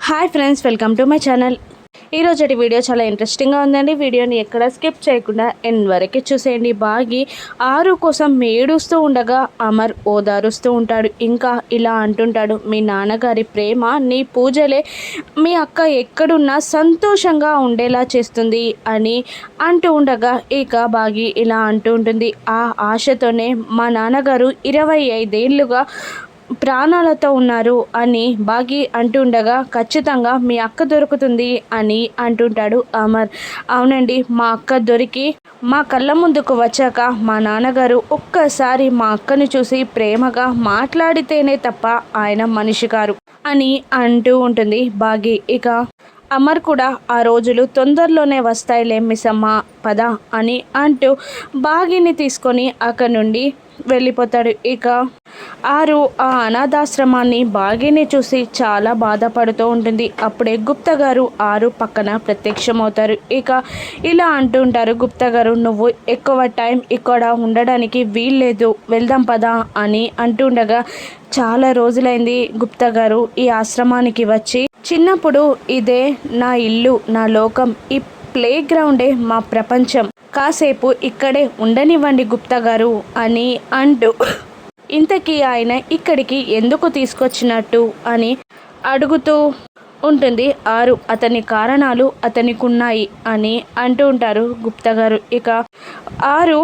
Hi friends, welcome to my channel. ఈరోజు video చాలా ఇంట్రెస్టింగ్గా ఉందండి. వీడియోని ఎక్కడ స్కిప్ చేయకుండా ఎండ్ వరకు చూసేయండి. బాగి ఆరు కోసం ఏడుస్తూ ఉండగా అమర్ ఓదారుస్తూ ఉంటాడు. ఇంకా ఇలా అంటుంటాడు, మీ నాన్నగారి ప్రేమ నీ పూజలే మీ అక్క ఎక్కడున్నా సంతోషంగా ఉండేలా చేస్తుంది అని అంటూ ఉండగా ఇక బాగి ఇలా అంటూ ఉంటుంది, ఆ ఆశతోనే మా నాన్నగారు 25 ఏళ్ళుగా ప్రాణాలతో ఉన్నారు అని బాగి అంటుండగా, ఖచ్చితంగా మీ అక్క దొరుకుతుంది అని అంటుంటాడు అమర్. అవునండి, మా అక్క దొరికి మా కళ్ళ ముందుకు వచ్చాక మా నాన్నగారు ఒక్కసారి మా అక్కని చూసి ప్రేమగా మాట్లాడితేనే తప్ప ఆయన మనిషి గారు అని అంటూ ఉంటుంది బాగి. ఇక అమర్ కూడా ఆ రోజులు తొందరలోనే వస్తాయిలే మిస్సమ్మ పద అని అంటూ బాగిని తీసుకొని అక్కడి నుండి వెళ్ళిపోతాడు. ఇక ఆరు ఆ అనాథాశ్రమాన్ని బాగిని చూసి చాలా బాధపడుతూ ఉంటుంది. అప్పుడే గుప్తా గారు ఆరు పక్కన ప్రత్యక్షమవుతారు. ఇక ఇలా అంటూ ఉంటారు, గుప్తా గారు నువ్వు ఎక్కువ టైం ఇక్కడ ఉండడానికి వీల్లేదు, వెళ్దాం పదా అని అంటుండగా, చాలా రోజులైంది గుప్తా గారు ఈ ఆశ్రమానికి వచ్చి. చిన్నప్పుడు ఇదే నా ఇల్లు, నా లోకం, ఈ ప్లే గ్రౌండే మా ప్రపంచం, కాసేపు ఇక్కడే ఉండనివ్వండి గుప్తా గారు అని అంటూ, ఇంతకీ ఆయన ఇక్కడికి ఎందుకు తీసుకొచ్చినట్టు అని అడుగుతూ ఉంటుంది ఆరు. అతని కారణాలు అతనికి ఉన్నాయి అని అంటూ ఉంటారు గుప్తా గారు. ఇక ఆరు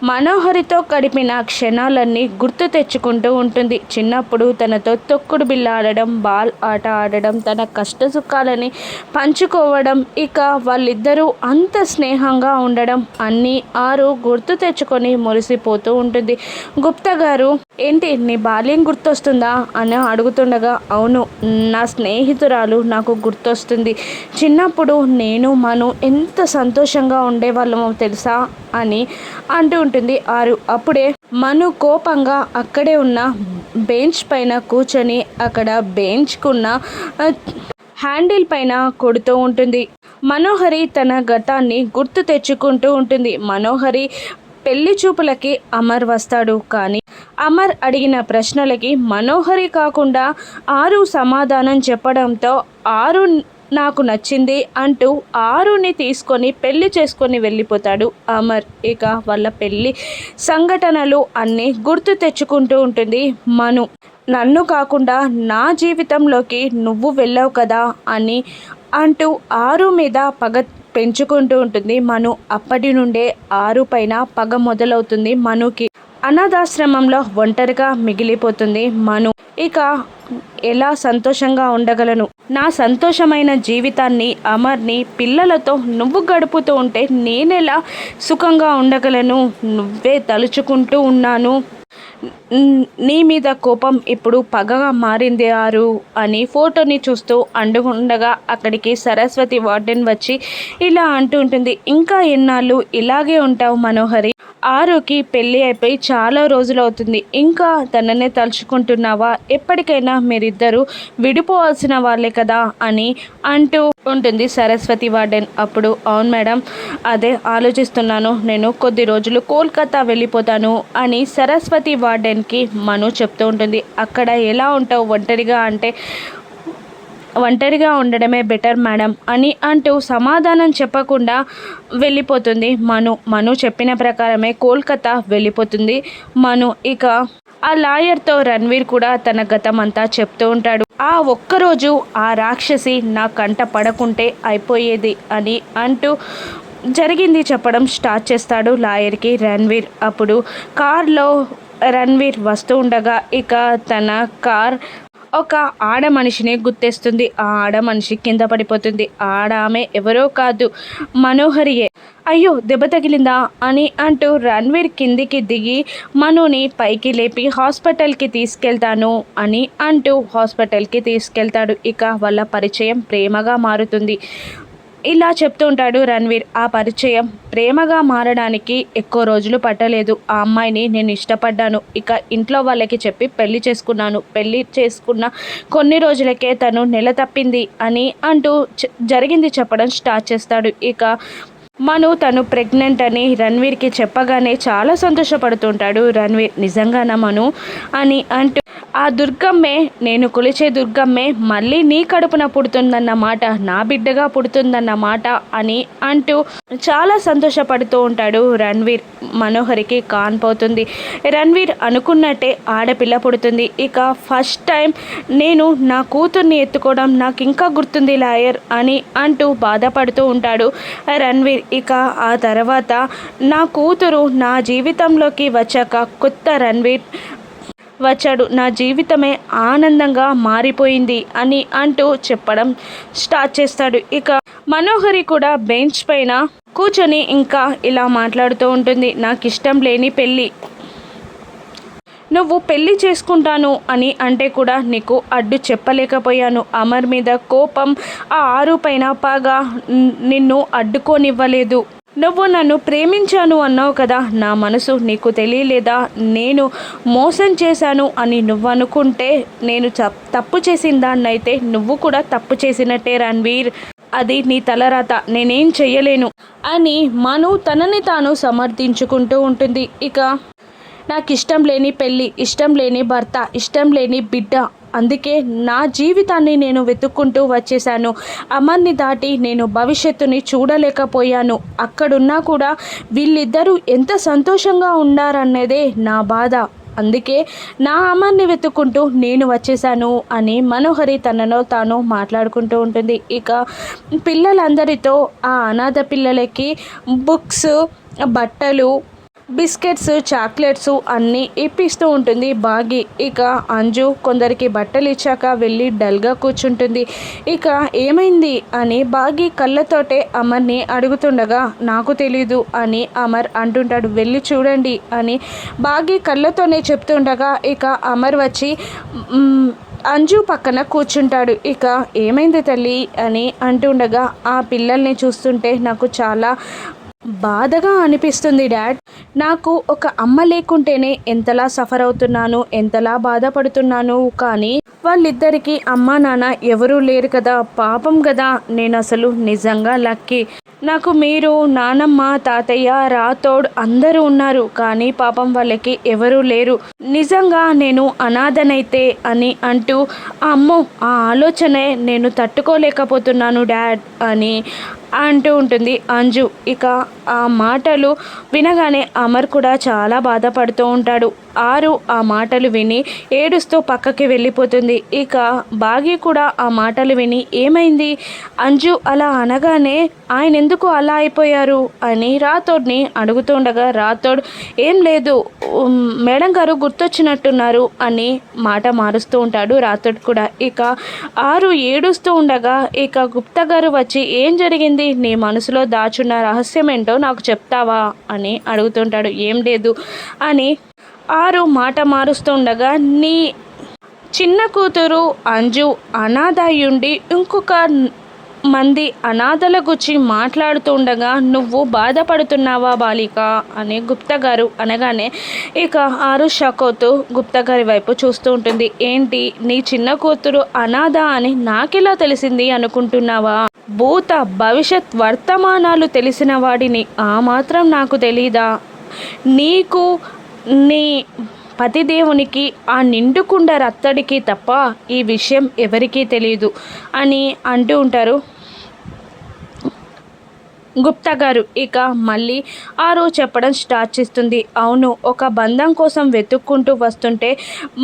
మనోహరితో గడిపిన క్షణాలన్నీ గుర్తు తెచ్చుకుంటూ ఉంటుంది. చిన్నప్పుడు తనతో తొక్కుడు బిళ్ళ ఆడడం, బాల్ ఆట ఆడడం, తన కష్ట సుఖాలని పంచుకోవడం, ఇక వాళ్ళిద్దరూ అంత స్నేహంగా ఉండడం అన్నీ ఆరు గుర్తు తెచ్చుకొని మురిసిపోతూ ఉంటుంది. గుప్తా గారు, ఏంటి నీ బాల్యం గుర్తొస్తుందా అని అడుగుతుండగా, అవును, నా స్నేహితురాలు నాకు గుర్తొస్తుంది. చిన్నప్పుడు నేను మను ఎంత సంతోషంగా ఉండేవాళ్ళమో తెలుసా అని అంటూ ఉంటుంది ఆరు. అప్పుడే మను కోపంగా అక్కడే ఉన్న బెంచ్ పైన కూర్చొని అక్కడ బెంచ్కున్న హ్యాండిల్ పైన కొడుతూ ఉంటుంది. మనోహరి తన గతాన్ని గుర్తు తెచ్చుకుంటూ ఉంటుంది. మనోహరి పెళ్లి చూపులకి అమర్ వస్తాడు, కానీ అమర్ అడిగిన ప్రశ్నలకి మనోహరి కాకుండా ఆరు సమాధానం చెప్పడంతో, ఆరు నాకు నచ్చింది అంటూ ఆరుని తీసుకొని పెళ్లి చేసుకొని వెళ్ళిపోతాడు అమర్. ఇక వాళ్ళ పెళ్లి సంఘటనలు అన్నీ గుర్తు తెచ్చుకుంటూ ఉంటుంది మను. నన్ను కాకుండా నా జీవితంలోకి నువ్వు వెళ్ళావు కదా అని అంటూ ఆరు మీద పగ పెంచుకుంటూ ఉంటుంది మను. అప్పటి నుండే ఆరు పైన పగ మొదలవుతుంది మనుకి. అనాథాశ్రమంలో ఒంటరిగా మిగిలిపోతుంది మను. ఇక ఎలా సంతోషంగా ఉండగలను, నా సంతోషమైన జీవితాన్ని అమర్ని పిల్లలతో నువ్వు గడుపుతూ ఉంటే నేనెలా సుఖంగా ఉండగలను, నువ్వే తలుచుకుంటూ ఉన్నాను, నీ మీద కోపం ఇప్పుడు పగగా మారింది ఆరు అని ఫోటోని చూస్తూ అండుకుండగా అక్కడికి సరస్వతి వార్డెన్ వచ్చి ఇలా అంటూ ఉంటుంది, ఇంకా ఎన్నాళ్ళు ఇలాగే ఉంటావు మనోహరి, ఆరుకి పెళ్ళి అయిపోయి చాలా రోజులు అవుతుంది, ఇంకా తననే తలుచుకుంటున్నావా, ఎప్పటికైనా మీరిద్దరూ విడిపోవాల్సిన వాళ్ళే కదా అని అంటూ ఉంటుంది సరస్వతి వార్డెన్. అప్పుడు అవును మేడం, అదే ఆలోచిస్తున్నాను, నేను కొద్ది రోజులు కోల్కతా వెళ్ళిపోతాను అని సరస్వతి వార్డెన్కి మను చెప్తూ ఉంటుంది. అక్కడ ఎలా ఉంటావు ఒంటరిగా అంటే, ఒంటరిగా ఉండడమే బెటర్ మేడం అని అంటూ సమాధానం చెప్పకుండా వెళ్ళిపోతుంది మను. మను చెప్పిన ప్రకారమే కోల్కతా వెళ్ళిపోతుంది మను. ఇక ఆ లాయర్తో రణ్వీర్ కూడా తన గతం అంతా చెప్తూ ఉంటాడు. ఆ ఒక్కరోజు ఆ రాక్షసి నా కంట పడకుంటే అయిపోయేది అని అంటూ జరిగింది చెప్పడం స్టార్ట్ చేస్తాడు లాయర్కి రణ్వీర్. అప్పుడు కార్లో రణ్వీర్ వస్తూ ఉండగా ఇక తన కార్ ఒక ఆడ మనిషిని గుర్తేస్తుంది. ఆ ఆడ మనిషి కింద పడిపోతుంది. ఆమె ఎవరో కాదు, మనోహరియే. అయ్యో, దెబ్బ తగిలిందా అని అంటూ రణ్వీర్ కిందికి దిగి మనుని పైకి లేపి హాస్పిటల్కి తీసుకెళ్తాను అని అంటూ హాస్పిటల్కి తీసుకెళ్తాడు. ఇక వాళ్ళ పరిచయం ప్రేమగా మారుతుంది. ఇలా చెప్తూ ఉంటాడు రణ్వీర్. ఆ పరిచయం ప్రేమగా మారడానికి ఎక్కువ రోజులు పట్టలేదు. ఆ అమ్మాయిని నేను ఇష్టపడ్డాను. ఇక ఇంట్లో వాళ్ళకి చెప్పి పెళ్లి చేసుకున్నాను. పెళ్లి చేసుకున్న కొన్ని రోజులకే తను నెల తప్పింది అని అంటూ జరిగింది చెప్పడం స్టార్ట్ చేస్తాడు. ఇక మను తను ప్రెగ్నెంట్ అని రణ్వీర్కి చెప్పగానే చాలా సంతోషపడుతుంటాడు రణ్వీర్. నిజంగానా మను అని అంటూ, ఆ దుర్గమ్మే, నేను కొలిచే దుర్గమ్మే మళ్ళీ నీ కడుపున పుడుతుందన్నమాట, నా బిడ్డగా పుడుతుందన్నమాట అని అంటూ చాలా సంతోషపడుతూ ఉంటాడు రణ్వీర్. మనోహరికి కాన్పోతుంది. రణ్వీర్ అనుకున్నట్టే ఆడపిల్ల పుడుతుంది. ఇక ఫస్ట్ టైం నేను నా కూతుర్ని ఎత్తుకోవడం నాకు ఇంకా గుర్తుంది లాయర్ అని అంటూ బాధపడుతూ ఉంటాడు రణ్వీర్. ఇక ఆ తర్వాత నా కూతురు నా జీవితంలోకి వచ్చాక కొత్త రణ్వీర్ వచ్చాడు, నా జీవితమే ఆనందంగా మారిపోయింది అని అంటూ చెప్పడం స్టార్ట్ చేస్తాడు. ఇక మనోహరి కూడా బెంచ్ పైన కూర్చొని ఇంకా ఇలా మాట్లాడుతూ ఉంటుంది. నాకు ఇష్టం లేని పెళ్ళి, నువ్వు పెళ్ళి చేసుకుంటాను అని అంటే కూడా నీకు అడ్డు చెప్పలేకపోయాను. అమర్ మీద కోపం, ఆ 6 పైన పగ నిన్ను అడ్డుకోనివ్వలేదు. నువ్వు నన్ను ప్రేమించాను అన్నావు కదా, నా మనసు నీకు తెలియలేదా? నేను మోసం చేశాను అని నువ్వు అనుకుంటే నేను తప్పు చేసిన దాన్నైతే నువ్వు కూడా తప్పు చేసినట్టే రణ్వీర్. అది నీ తలరాత, నేనేం చెయ్యలేను అని మను తనని తాను సమర్థించుకుంటూ ఉంటుంది. ఇక నాకు ఇష్టం లేని పెళ్ళి, ఇష్టం లేని భర్త, ఇష్టం లేని బిడ్డ, అందుకే నా జీవితాన్ని నేను వెతుక్కుంటూ వచ్చేసాను. అమర్ని దాటి నేను భవిష్యత్తుని చూడలేకపోయాను. అక్కడున్నా కూడా వీళ్ళిద్దరూ ఎంత సంతోషంగా ఉన్నారనేదే నా బాధ. అందుకే నా అమర్ని వెతుక్కుంటూ నేను వచ్చేసాను అని మనోహరి తనలో తాను మాట్లాడుకుంటూ ఉంటుంది. ఇక పిల్లలందరితో ఆ అనాథ పిల్లలకి బుక్స్, బట్టలు, బిస్కెట్స్, చాక్లెట్స్ అన్నీ ఇప్పిస్తూ ఉంటుంది బాగి. ఇక అంజు కొందరికి బట్టలు ఇచ్చాక వెళ్ళి డల్గా కూర్చుంటుంది. ఇక ఏమైంది అని బాగి కళ్ళతోటే అమర్ని అడుగుతుండగా, నాకు తెలీదు అని అమర్ అంటుంటాడు. వెళ్ళి చూడండి అని బాగి కళ్ళతోనే చెప్తుండగా ఇక అమర్ వచ్చి అంజు పక్కన కూర్చుంటాడు. ఇక ఏమైంది తల్లి అని అంటుండగా, ఆ పిల్లల్ని చూస్తుంటే నాకు చాలా బాధగా అనిపిస్తుంది డాడ్. నాకు ఒక అమ్మ లేకుంటేనే ఎంతలా సఫర్ అవుతున్నాను, ఎంతలా బాధపడుతున్నాను. కానీ వాళ్ళిద్దరికీ అమ్మ నాన్న ఎవరూ లేరు కదా, పాపం కదా. నేను అసలు నిజంగా లక్కీ. నాకు మీరు, నానమ్మ, తాతయ్య, రాతోడ్ అందరూ ఉన్నారు. కానీ పాపం వాళ్ళకి ఎవరూ లేరు. నిజంగా నేను అనాథనైతే అని అంటూ, అమ్మో ఆ ఆలోచనే నేను తట్టుకోలేకపోతున్నాను డాడ్ అని అంటూ ఉంటుంది అంజు. ఇక ఆ మాటలు వినగానే అమర్ కూడా చాలా బాధపడుతూ ఉంటాడు. ఆరు ఆ మాటలు విని ఏడుస్తూ పక్కకి వెళ్ళిపోతుంది. ఇక బాగి కూడా ఆ మాటలు విని ఏమైంది అంజు అలా అనగానే ఆయన ఎందుకు అలా అయిపోయారు అని రాథోడ్ని అడుగుతుండగా, రాథోడ్ ఏం లేదు మేడం గారు గుర్తొచ్చినట్టున్నారు అని మాట మారుస్తూ ఉంటాడు రాథోడ్ కూడా. ఇక ఆరు ఏడుస్తూ ఉండగా ఇక గుప్తా గారు వచ్చి ఏం జరిగింది, నీ మనసులో దాచున్న రహస్యం ఏంటో నాకు చెప్తావా అని అడుగుతుంటాడు. ఏం లేదు అని ఆరు మాట మారుస్తుండగా, నీ చిన్న కూతురు అంజు అనాథ అయ్యుండి ఇంకొక మంది అనాథల గురించి మాట్లాడుతుండగా నువ్వు బాధపడుతున్నావా బాలిక అని గుప్తా గారు అనగానే ఇక ఆరు షాక్ అవుతూ గుప్తా గారి వైపు చూస్తూ ఉంటుంది. ఏంటి నీ చిన్న కూతురు అనాథ అని నాకెలా తెలిసింది అనుకుంటున్నావా? భూత భవిష్యత్ వర్తమానాలు తెలిసిన వాడిని ఆ మాత్రం నాకు తెలీదా? నీకు నీ పతిదేవునికి ఆ నిండుకుండ రత్తడికి తప్ప ఈ విషయం ఎవరికీ తెలియదు అని అంటూ ఉంటారు గుప్తా గారు. ఇక మళ్ళీ ఆరు చెప్పడం స్టార్ట్ చేస్తుంది. అవును, ఒక బంధం కోసం వెతుక్కుంటూ వస్తుంటే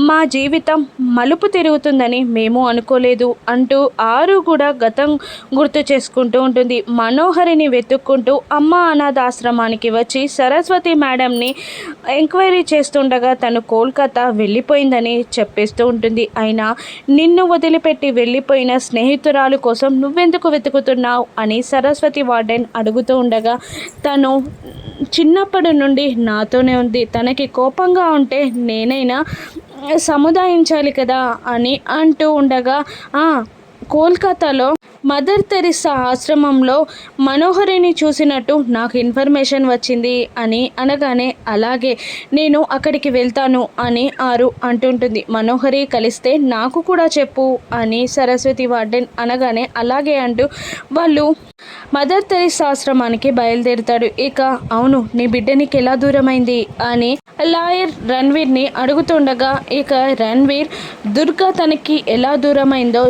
మా జీవితం మలుపు తిరుగుతుందని మేము అనుకోలేదు అంటూ ఆరు కూడా గతం గుర్తు చేసుకుంటూ ఉంటుంది. మనోహరిని వెతుక్కుంటూ అమ్మ అనాథాశ్రమానికి వచ్చి సరస్వతి మేడంని ఎంక్వైరీ చేస్తుండగా తను కోల్కతా వెళ్ళిపోయిందని చెప్పేస్తూ ఉంటుంది. అయినా నిన్ను వదిలిపెట్టి వెళ్ళిపోయిన స్నేహితురాలు కోసం నువ్వెందుకు వెతుకుతున్నావు అని సరస్వతి వార్డెన్ అడుగుతూ ఉండగా, తను చిన్నప్పటి నుండి నాతోనే ఉంది, తనకి కోపంగా ఉంటే నేనైనా సముదాయించాలి కదా అని అంటూ ఉండగా, కోల్కతాలో మదర్ తెరిసా ఆశ్రమంలో మనోహరిని చూసినట్టు నాకు ఇన్ఫర్మేషన్ వచ్చింది అని అనగానే, అలాగే నేను అక్కడికి వెళ్తాను అని ఆరు అంటుంటుంది. మనోహరి కలిస్తే నాకు కూడా చెప్పు అని సరస్వతి వార్డెన్ అనగానే అలాగే అంటూ వాళ్ళు మదర్ తెరీసా ఆశ్రమానికి బయలుదేరుతాడు. ఇక అవును నీ బిడ్డ నీకు ఎలా దూరమైంది అని లాయర్ రణ్వీర్ని అడుగుతుండగా ఇక రణ్వీర్ దుర్గా తనకి ఎలా దూరమైందో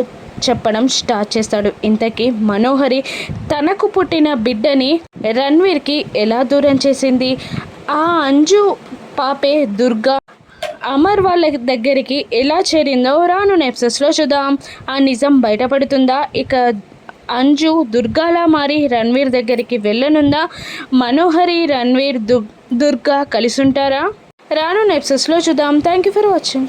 చెప్పడం స్టార్ట్ చేస్తాడు. ఇంతకీ మనోహరి తనకు పుట్టిన బిడ్డని రణ్వీర్కి ఎలా దూరం చేసింది, ఆ అంజు పాపే దుర్గా అమర్ వాళ్ళ దగ్గరికి ఎలా చేరిందో రాను ఎపిసోడ్స్లో చూద్దాం. ఆ నిజం బయటపడుతుందా, ఇక అంజు దుర్గాలా మారి రణ్వీర్ దగ్గరికి వెళ్ళనుందా, మనోహరి రణ్వీర్ దుర్గా కలిసి ఉంటారా, రాను ఎపిసోడ్స్లో చూద్దాం. Thank you for watching.